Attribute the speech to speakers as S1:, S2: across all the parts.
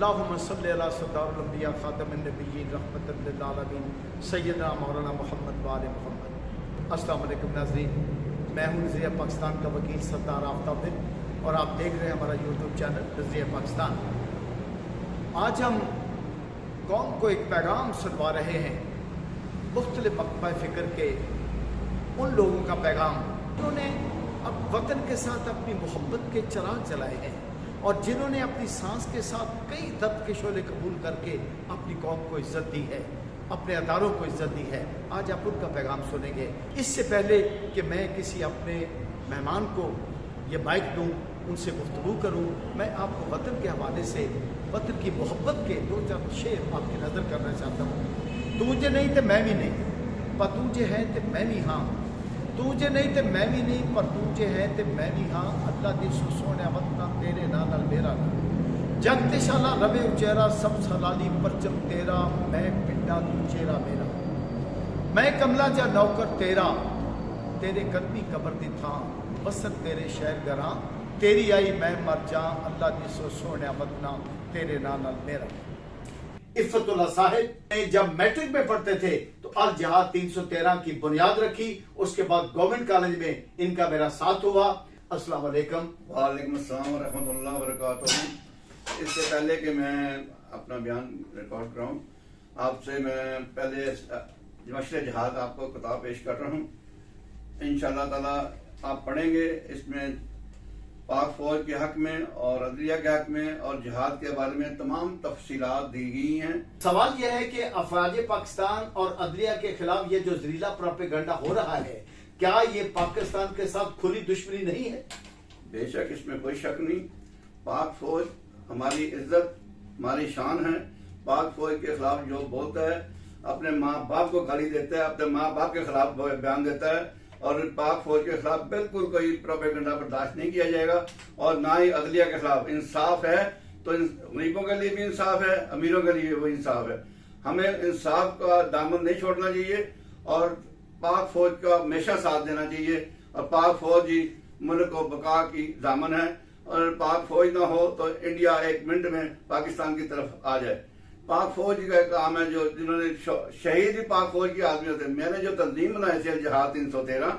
S1: अल्लाहुम्मा सल्लि अला सद्दारुल अंबिया खातमिन नबिय्यीन रहमतल लिल आलमीन सय्यदना मौलाना मोहम्मद व आले मोहम्मद। अस्सलाम वालेकुम नाज़रीन, मैं हूँ नज़रिया पाकिस्तान का वकील सरदार आफ्ताब और आप देख रहे हैं हमारा यूट्यूब चैनल नज़रिया पाकिस्तान। आज हम कौम को एक पैगाम सुनवा रहे हैं, मुख्तलिफ मकबा फ़िक्र के उन लोगों का पैगाम जिन्होंने अब वतन के साथ अपनी मोहब्बत के चिराग जलाए हैं और जिन्होंने अपनी सांस के साथ कई दर्द के शोले कबूल करके अपनी कौम को इज्जत दी है, अपने अदारों को इज्जत दी है। आज आप उनका पैगाम सुनेंगे। इससे पहले कि मैं किसी अपने मेहमान को ये माइक दूं, उनसे गुफ्तगू करूं, मैं आपको वतन के हवाले से वतन की मोहब्बत के दो चार शेर आपकी नज़र करना चाहता हूँ। तुझे नहीं तो मैं भी नहीं, पर तुझे है तो मैं भी हाँ, तुझे नहीं तो मैं भी नहीं, पर तुझे है तो मैं भी हाँ। अल्लाह दी सोने वतना तेरे नाल मेरा ना, जग ते शाला रवे उचेरा सब सलाली परचम तेरा, मैं पिंडा तू चेहरा मेरा, मैं कमला जा नौकर तेरा, तेरे कदमी कबर दी था बसन तेरे शहर गरा, तेरी आई मैं मर जा। अल्लाह दी सोने वतना तेरे नाल मेरा। इफ़्फ़तुल्लाह साहिब ने जब मैट्रिक में पढ़ते थे तो अल जिहाद 313 की बुनियाद रखी, उसके बाद गवर्नमेंट कॉलेज में इनका मेरा साथ हुआ। अस्सलाम वालेकुम।
S2: वालेकुम अस्सलाम व रहमतुल्लाहि व बरकातहू। इससे पहले कि मैं अपना बयान रिकॉर्ड कराऊं, आपसे मैं पहले मशरे जिहाद आपको किताब पेश कर रहा हूं। इंशाअल्लाह ताला आप पढ़ेंगे, इसमें पाक फौज के हक में और अदलिया के हक में और जिहाद के बारे में तमाम तफसीलात दी गई हैं।
S1: सवाल यह है कि अफवाज पाकिस्तान और अदलिया के खिलाफ ये जो जहरीला प्रोपेगेंडा हो रहा है, क्या ये पाकिस्तान के साथ खुली दुश्मनी नहीं है?
S2: बेशक इसमें कोई शक नहीं। पाक फौज हमारी इज्जत, हमारी शान है। पाक फौज के खिलाफ जो बोलता है, अपने माँ बाप को गाली देता है, अपने माँ बाप के खिलाफ बयान देता है, और पाक फौज के खिलाफ बिल्कुल कोई प्रोपेगेंडा बर्दाश्त नहीं किया जाएगा। और ना ही अदलिया के खिलाफ। इंसाफ है तो गरीबों के लिए भी इंसाफ है, अमीरों के लिए भी इंसाफ है। हमें इंसाफ का दामन नहीं छोड़ना चाहिए और पाक फौज का हमेशा साथ देना चाहिए। और पाक फौज ही मुल्क को बका की दामन है, और पाक फौज ना हो तो इंडिया एक मिनट में पाकिस्तान की तरफ आ जाए। पाक फौज का काम है, जो जिन्होंने शहीद ही पाक फौज के आदमी होते हैं। मैंने जो तंजीम बनाई थी जिहाद 313,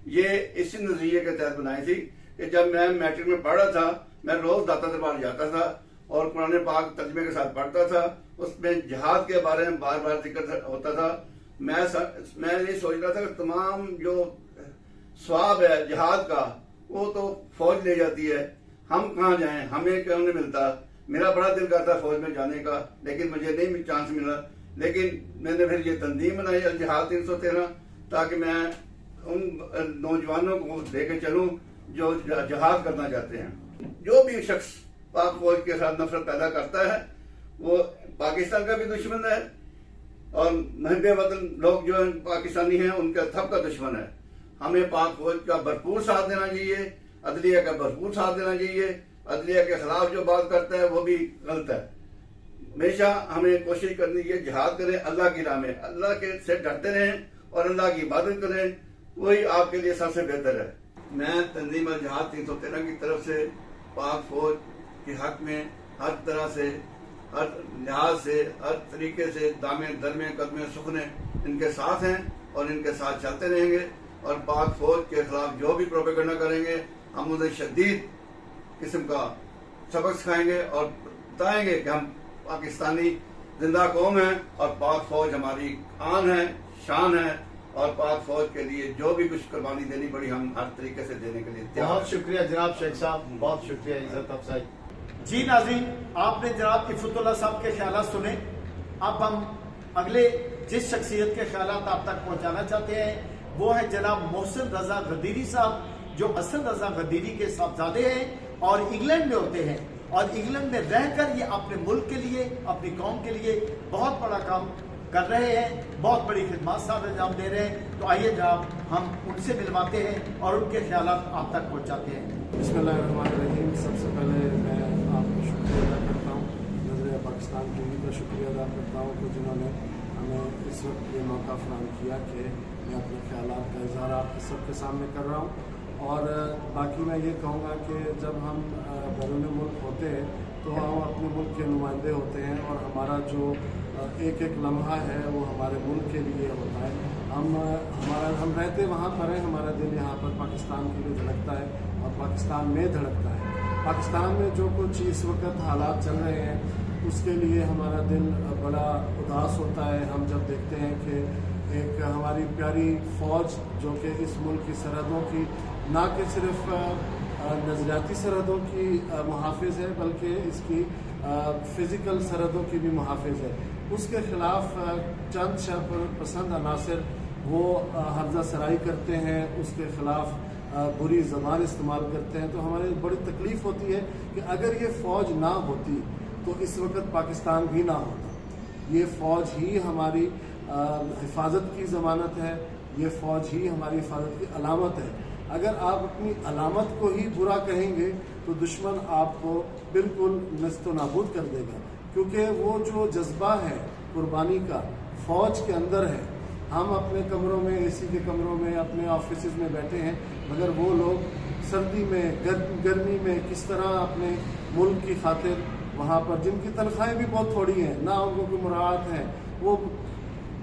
S2: ये इसी नजरिए के तहत बनाई थी कि जब मैं मैट्रिक में पढ़ रहा था, मैं रोज दाता दरबार जाता था और कुरान पाक तर्जमे के साथ पढ़ता था। उसमें जिहाद के बारे में बार बार जिक्र होता था। मैं ये सोच रहा था कि तमाम जो स्वाब है जिहाद का, वो तो फौज ले जाती है, हम कहाँ जाएं, हमें क्यों नहीं मिलता। मेरा बड़ा दिल करता फौज में जाने का, लेकिन मुझे नहीं चांस मिला। लेकिन मैंने फिर ये तंजीम बनाई अल जिहाद 313, ताकि मैं उन नौजवानों को लेके चलूं जो जिहाद करना चाहते हैं। जो भी शख्स पाक फौज के साथ नफरत पैदा करता है, वो पाकिस्तान का भी दुश्मन है, और महबे वतन लोग जो पाकिस्तानी हैं उनका सबका दुश्मन है। हमें पाक फौज का भरपूर साथ देना चाहिए, अदलिया का भरपूर साथ देना चाहिए। अदलिया के खिलाफ जो बात करता है वो भी गलत है। हमेशा हमें कोशिश करनी चाहिए जिहाद करें अल्लाह की राह में, अल्लाह के से डरते रहें और अल्लाह की इबादत करें, वही आपके लिए सबसे बेहतर है। मैं तंजीम अल जिहाद 313 की तरफ से पाक फौज के हक में हर तरह से, हर लिहाज से, हर तरीके से दामे दरमे कदमे सुखने इनके साथ हैं और इनके साथ चलते रहेंगे। और पाक फौज के खिलाफ जो भी प्रोपेगेंडा करेंगे, हम उन्हें शदीद किस्म का सबक सिखाएंगे और बताएंगे कि हम पाकिस्तानी जिंदा कौम है और पाक फौज हमारी आन है, शान है, और पाक फौज के लिए जो भी कुछ कुर्बानी देनी पड़ी हम हर तरीके से देने के लिए तैयार।
S1: बहुत शुक्रिया जनाब शेख साहब, बहुत शुक्रिया इज्जत अफसाई। जी नाज़रीन, आपने जनाब इफ़्फ़तुल्लाह साहब के ख्यालात सुने। अब हम अगले जिस शख्सियत के ख्यालात आप तक पहुंचाना चाहते हैं वो है जनाब मोहसिन रजा गदीरी साहब, जो हसन रजा गदीरी के साहबजादे हैं और इंग्लैंड में होते हैं, और इंग्लैंड में रहकर ये अपने मुल्क के लिए, अपनी कौम के लिए बहुत बड़ा काम कर रहे हैं, बहुत बड़ी खिदमत साहब अंजाम दे रहे हैं। तो आइए जनाब हम उनसे मिलवाते हैं और उनके ख्यालात आप तक पहुंचाते हैं।
S3: बिस्मिल्लाहिर्रहमानिर्रहीम। सबसे पहले मैं आपको शुक्रिया अदा करता हूँ, नज़रिया पाकिस्तान टीवी का शुक्रिया अदा करता हूँ कि जिन्होंने हमें इस वक्त ये मौका फराहम किया कि मैं अपने ख्यालात का इज़हार आप सबके सामने कर रहा हूँ। और बाकी मैं ये कहूँगा कि जब हम बैरून मुल्क होते हैं तो हम अपने मुल्क के नुमाइंदे होते हैं और हमारा जो एक एक लम्हा है वो हमारे मुल्क के लिए होता है। हम रहते वहाँ पर हैं, हमारा दिल यहाँ पर पाकिस्तान के लिए धड़कता है और पाकिस्तान में धड़कता है। पाकिस्तान में जो कुछ इस वक्त हालात चल रहे हैं उसके लिए हमारा दिल बड़ा उदास होता है। हम जब देखते हैं कि एक हमारी प्यारी फ़ौज जो कि इस मुल्क की सरहदों की ना कि सिर्फ नज़रियाती सरहदों की मुहाफ़िज़ है बल्कि इसकी फ़िज़िकल सरहदों की भी मुहाफ़िज़ है, उसके ख़िलाफ़ चंद शरपसंद अनासर वो हर्जा सराई करते हैं, उसके ख़िलाफ़ बुरी ज़बान इस्तेमाल करते हैं। तो हमारे बड़ी तकलीफ़ होती है कि अगर ये फ़ौज ना होती तो इस वक्त पाकिस्तान भी ना होता। ये फ़ौज ही हमारी हिफाजत की ज़मानत है, ये फ़ौज ही हमारी हिफाजत की अलामत है। अगर आप अपनी अलामत को ही बुरा कहेंगे तो दुश्मन आपको बिल्कुल नस्तो नाबूद कर देगा, क्योंकि वो जो जज्बा है कुर्बानी का फ़ौज के अंदर है। हम अपने कमरों में, एसी के कमरों में, अपने ऑफिस में बैठे हैं, मगर वो लोग सर्दी में, गर्मी में किस तरह अपने मुल्क की खातिर वहाँ पर, जिनकी तनख्वाहें भी बहुत थोड़ी हैं, ना उनको कोई मुराद है, वो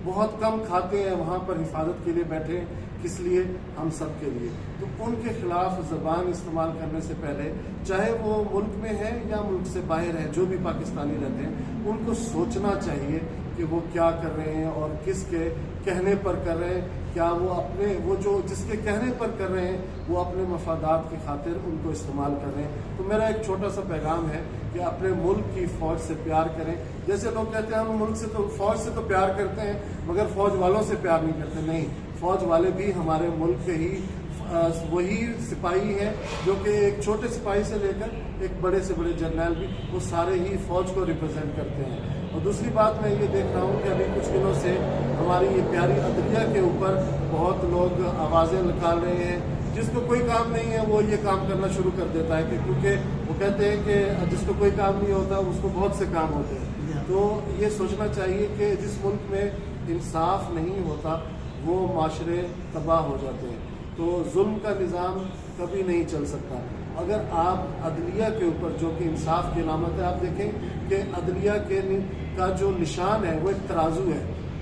S3: बहुत कम खाते हैं, वहाँ पर हिफाजत के लिए बैठे। किस लिए? हम सब के लिए। तो उनके ख़िलाफ़ ज़बान इस्तेमाल करने से पहले, चाहे वो मुल्क में है या मुल्क से बाहर है, जो भी पाकिस्तानी रहते हैं, उनको सोचना चाहिए कि वो क्या कर रहे हैं और किसके कहने पर कर रहे हैं। क्या वो अपने, वो जो जिसके कहने पर कर रहे हैं वो अपने मफादात की खातिर उनको इस्तेमाल कर रहे हैं। तो मेरा एक छोटा सा पैगाम है कि अपने मुल्क की फ़ौज से प्यार करें। जैसे लोग कहते हैं हम मुल्क से तो, फ़ौज से तो प्यार करते हैं मगर फ़ौज वालों से प्यार नहीं करते। नहीं, फ़ौज वाले भी हमारे मुल्क के ही वही सिपाही हैं जो कि एक छोटे सिपाही से लेकर एक बड़े से बड़े जर्नल भी, वो सारे ही फ़ौज को रिप्रेजेंट करते हैं। और दूसरी बात मैं ये देख रहा हूँ कि अभी कुछ दिनों से हमारी ये प्यारी अदलिया के ऊपर बहुत लोग आवाज़ें निकाल रहे हैं। जिसको कोई काम नहीं है वो ये काम करना शुरू कर देता है कि क्योंकि वो कहते हैं कि जिसको कोई काम नहीं होता उसको बहुत से काम होते हैं। तो ये सोचना चाहिए कि जिस मुल्क में इंसाफ नहीं होता वो माशरे तबाह हो जाते हैं। तो जुल्म का निज़ाम कभी नहीं चल सकता। अगर आप अदलिया के ऊपर, जो कि इंसाफ की अलामत है, आप देखें कि अदलिया का जो निशान है वो एक तराजू है।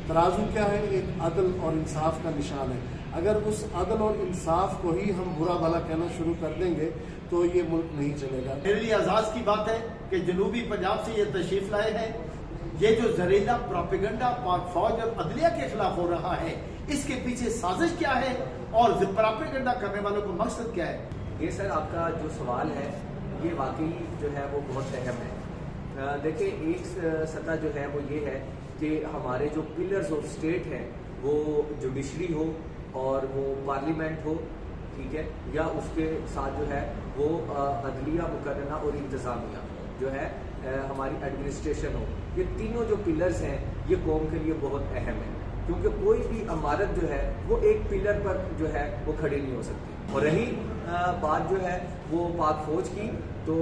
S3: तराजू क्या है? एक अदल और इंसाफ का निशान है। अगर उस अदल और इंसाफ को ही हम बुरा भला कहना शुरू कर देंगे तो ये मुल्क नहीं चलेगा।
S1: मेरे लिए एजाज़ की बात है कि जनूबी पंजाब से ये तशरीफ़ लाए हैं। ये जो जहरीला प्रोपेगेंडा पाक फौज और अदलिया के खिलाफ हो रहा है, इसके पीछे साजिश क्या है और प्रोपेगेंडा करने वालों को मकसद क्या है?
S4: ये सर आपका जो सवाल है ये वाकई जो है वो बहुत अहम है। देखिए, एक सतह जो है वो ये है कि हमारे जो पिलर्स ऑफ स्टेट हैं वो जुडिशरी हो और वो पार्लियामेंट हो, ठीक है, या उसके साथ जो है वो अदलिया, मुकर्रना और इंतज़ामिया जो है हमारी एडमिनिस्ट्रेशन हो। ये तीनों जो पिलर्स हैं ये कौम के लिए बहुत अहम है, क्योंकि कोई भी इमारत जो है वो एक पिलर पर जो है वो खड़ी नहीं हो सकती। और रही बात जो है वो पाक फौज की, तो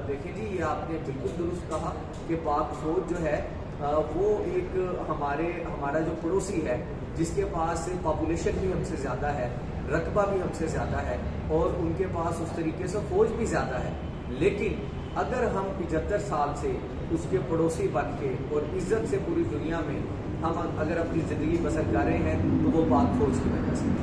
S4: देखिए जी, ये आपने बिल्कुल दुरुस्त कहा कि पाक फौज जो है वो एक हमारा जो पड़ोसी है, जिसके पास पॉपुलेशन भी हमसे ज़्यादा है, रकबा भी हमसे ज़्यादा है और उनके पास उस तरीके से फौज भी ज़्यादा है। लेकिन अगर हम 75 साल से उसके पड़ोसी बन के और इज्जत से पूरी दुनिया में हम अगर अपनी ज़िंदगी बसर कर रहे हैं तो वो पाक फौज की वजह से।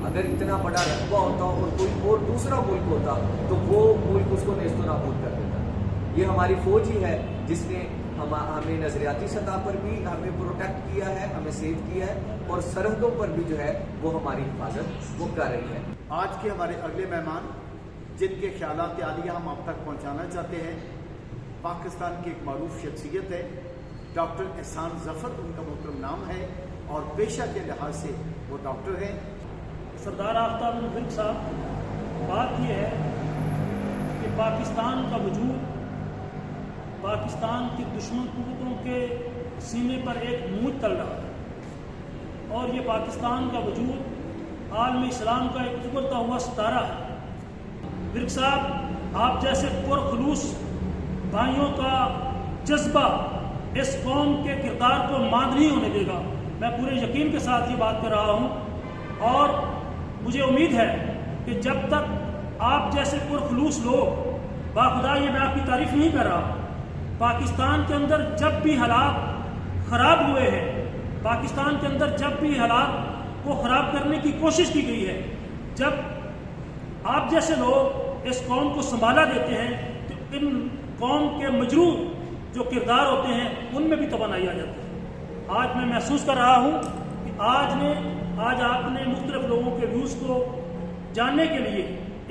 S4: अगर इतना बड़ा रकबा होता और कोई और दूसरा मुल्क होता तो वो मुल्क उसको नेस्तो नाबूद कर देता। ये हमारी फौज ही है जिसने हमें नजरियाती सतह पर भी हमें प्रोटेक्ट किया है, हमें सेव किया है और सरहदों पर भी जो है वो हमारी हिफाजत वो कर रही है।
S1: आज के हमारे अगले मेहमान जिनके ख्यालात आलिया हम आप तक पहुँचाना चाहते हैं, पाकिस्तान की एक मारूफ शख्सियत है, डॉक्टर एहसान ज़फ़र उनका मोहतरम नाम है और पेशा के लिहाज से वो डॉक्टर हैं।
S5: सरदार आफ्ताब उल मुल्क साहब, बात यह है कि पाकिस्तान का वजूद पाकिस्तान की दुश्मन कुव्वतों के सीने पर एक मूंज तल रहा है और ये पाकिस्तान का वजूद आलम इस्लाम का एक उभरता हुआ सितारा है। विर्क साहब, आप जैसे पुरखलूस भाइयों का जज्बा इस कौम के किरदार को मांद नहीं होने देगा। मैं पूरे यकीन के साथ ये बात कर रहा हूँ और मुझे उम्मीद है कि जब तक आप जैसे पुरखलूस लोग बाखुदा ये मैं आपकी तारीफ नहीं कर रहा, पाकिस्तान के अंदर जब भी हालात खराब हुए हैं, पाकिस्तान के अंदर जब भी हालात को खराब करने की कोशिश की गई है, जब आप जैसे लोग इस कौम को संभाला देते हैं तो इन कौम के मजरूह जो किरदार होते हैं उनमें भी तवानाई आ जाती है। आज मैं महसूस कर रहा हूँ कि आज आपने मुख्तलिफ लोगों के व्यूज़ को जानने के लिए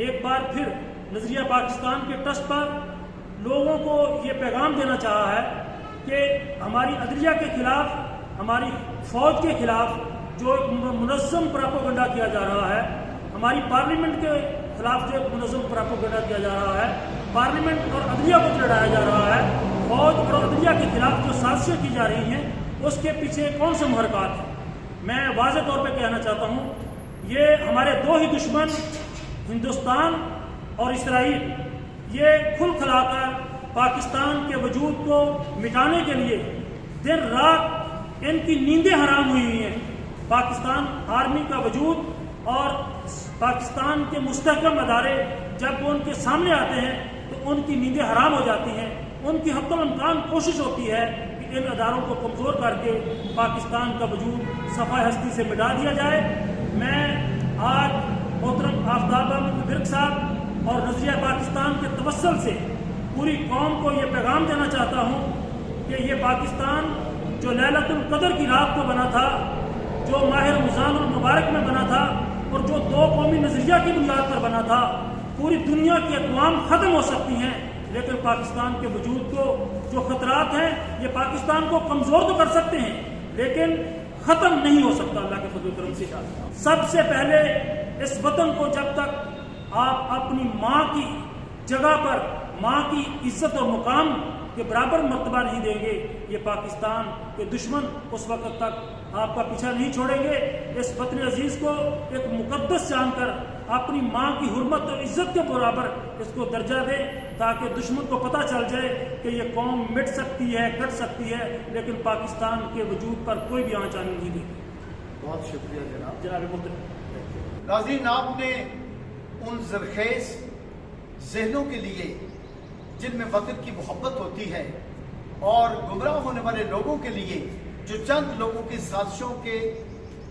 S5: एक बार फिर नज़रिया पाकिस्तान के ट्रस्ट पर लोगों को ये पैगाम देना चाहा है कि हमारी अदलिया के खिलाफ, हमारी फ़ौज के खिलाफ जो एक मुनज़्ज़म प्रोपेगेंडा किया जा रहा है, हमारी पार्लियामेंट के खिलाफ जो एक मुनज़्ज़म प्रोपेगेंडा किया जा रहा है, पार्लियामेंट और अदलिया को लड़ाया जा रहा है, फौज और अदलिया के खिलाफ जो साजिशें की जा रही हैं उसके पीछे कौन से मुहरकात हैं। मैं वाज़ेह तौर पे कहना चाहता हूँ, ये हमारे दो ही दुश्मन हिंदुस्तान और इसराइल, ये खुल खलाकर पाकिस्तान के वजूद को मिटाने के लिए दिन रात इनकी नींदें हराम हुई हुई हैं। पाकिस्तान आर्मी का वजूद और पाकिस्तान के मुस्तहकम अदारे जब वो उनके सामने आते हैं तो उनकी नींदें हराम हो जाती हैं। उनकी हत्तल इम्कान कोशिश होती है कि इन अदारों को कमज़ोर करके पाकिस्तान का वजूद सफ़ाए हस्ती से मिटा दिया जाए। मैं आज मोहतरम आफ्ताब अहमद विर्क साहब और नज़रिया पाकिस्तान के तवस्सुल से पूरी कौम को ये पैगाम देना चाहता हूँ कि ये पाकिस्तान जो लैलतुल क़द्र की रात को बना था, जो माह रमज़ानुल मुबारक में बना था और जो दो कौमी नज़रिया की बुनियाद पर बना था, पूरी दुनिया की अक़वाम ख़त्म हो सकती हैं, लेकिन पाकिस्तान के वजूद को जो ख़तरात हैं ये पाकिस्तान को कमज़ोर तो कर सकते हैं लेकिन ख़त्म नहीं हो सकता अल्लाह के फज़ल करम से। सबसे पहले इस वतन को जब तक आप अपनी माँ की जगह पर माँ की इज्जत और मुकाम के बराबर मर्तबा नहीं देंगे, ये पाकिस्तान के दुश्मन उस वक्त तक आपका पीछा नहीं छोड़ेंगे। इस वतन अजीज़ को एक मुकद्दस जानकर अपनी माँ की हुर्मत और इज्जत के बराबर इसको दर्जा दें ताकि दुश्मन को पता चल जाए कि ये कौम मिट सकती है, कट सकती है, लेकिन पाकिस्तान के वजूद पर कोई भी आँच आने नहीं देगी।
S1: बहुत शुक्रिया जनाब।
S5: जनाब मुहतरम
S1: नाज़रीन, आपने उन ज़रख़ेज़ ज़हनों के लिए जिनमें वतन की मोहब्बत होती है और गुमराह होने वाले लोगों के लिए जो चंद लोगों की साजिशों के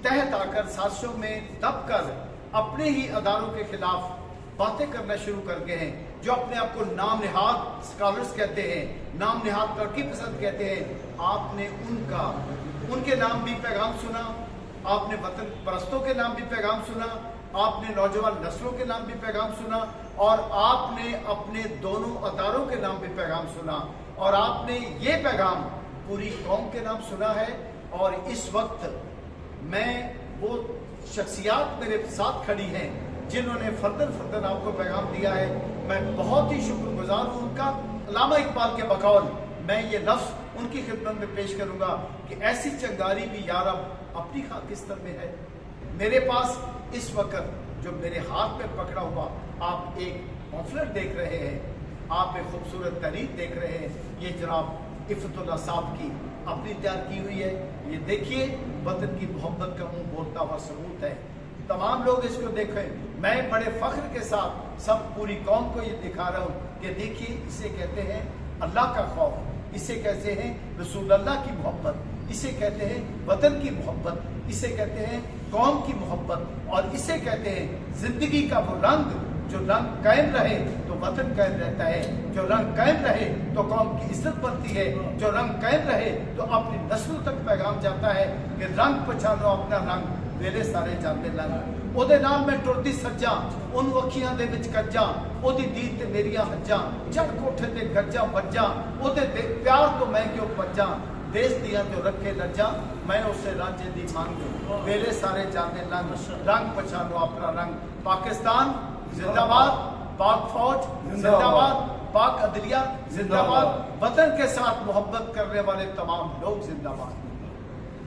S1: तहत आकर साजिशों में दब कर अपने ही अदारों के खिलाफ बातें करना शुरू कर गए हैं, जो अपने आप को नाम निहाद स्कॉलर्स कहते हैं, नाम निहाद तरक्की पसंद कहते हैं, आपने उनके नाम भी पैगाम सुना, आपने वतन परस्तों के नाम भी पैगाम सुना, आपने नौजवान नस्लों के नाम भी पैगाम सुना और आपने अपने दोनों अदारों के नाम भी पैगाम सुना और आपने ये पैगाम पूरी कौम के नाम सुना है। और इस वक्त मैं वो शख्सियात मेरे साथ खड़ी हैं जिन्होंने फर्दन आपको पैगाम दिया है, मैं बहुत ही शुक्रगुजार हूँ उनका। अल्लामा इकबाल के बकौल मैं ये लफ्ज़ उनकी खिदमत में पेश करूँगा कि ऐसी चंगारी भी यारब अपनी खाकिस्तान में है। मेरे पास इस वक्त जो मेरे हाथ में पकड़ा हुआ आप एक पॉम्फलेट देख रहे हैं, आप एक खूबसूरत तहरीर देख रहे हैं, ये जनाब इफ़तुल्लाह साहब की अपनी तैयार की हुई है। ये देखिए वतन की मोहब्बत का मुँह बोलता हुआ सबूत है। तमाम लोग इसको देखें, मैं बड़े फ़ख्र के साथ सब पूरी कौम को ये दिखा रहा हूँ कि देखिए इसे कहते हैं अल्लाह का खौफ, इसे कहते हैं रसूल अल्लाह की मोहब्बत, इसे कहते हैं वतन की मोहब्बत, इसे कहते हैं कौम की मोहब्बत और इसे कहते हैं जिंदगी का वो रंग जो रंग कायम रहे तो वतन कायम रहता है, जो रंग कायम रहे तो कौम की इज्जत बनती है, जो रंग कायम रहे तो अपनी नस्लों तक पैगाम जाता है कि रंग पहचानो अपना रंग मेरे सारे जानते लंग। ओदे नाल मैं टुरदी सज्जा उन अखियां दे विच कज्जा, ओदी दीद ते मेरियां हज्जा, चढ़ कोठे ते गज्जा बज्जा, ओदे प्यार तो मैं क्यों भज्जा, देश दिया जो रखे लज्जा, मैं उससे रांझे दी मांग मेरे सारे जानते लंग। रंग पहचानो अपना रंग। पाकिस्तान जिंदाबाद, पाक फौज जिंदाबाद, पाक अदलिया जिंदाबाद, वतन के साथ मोहब्बत करने वाले तमाम लोग जिंदाबाद।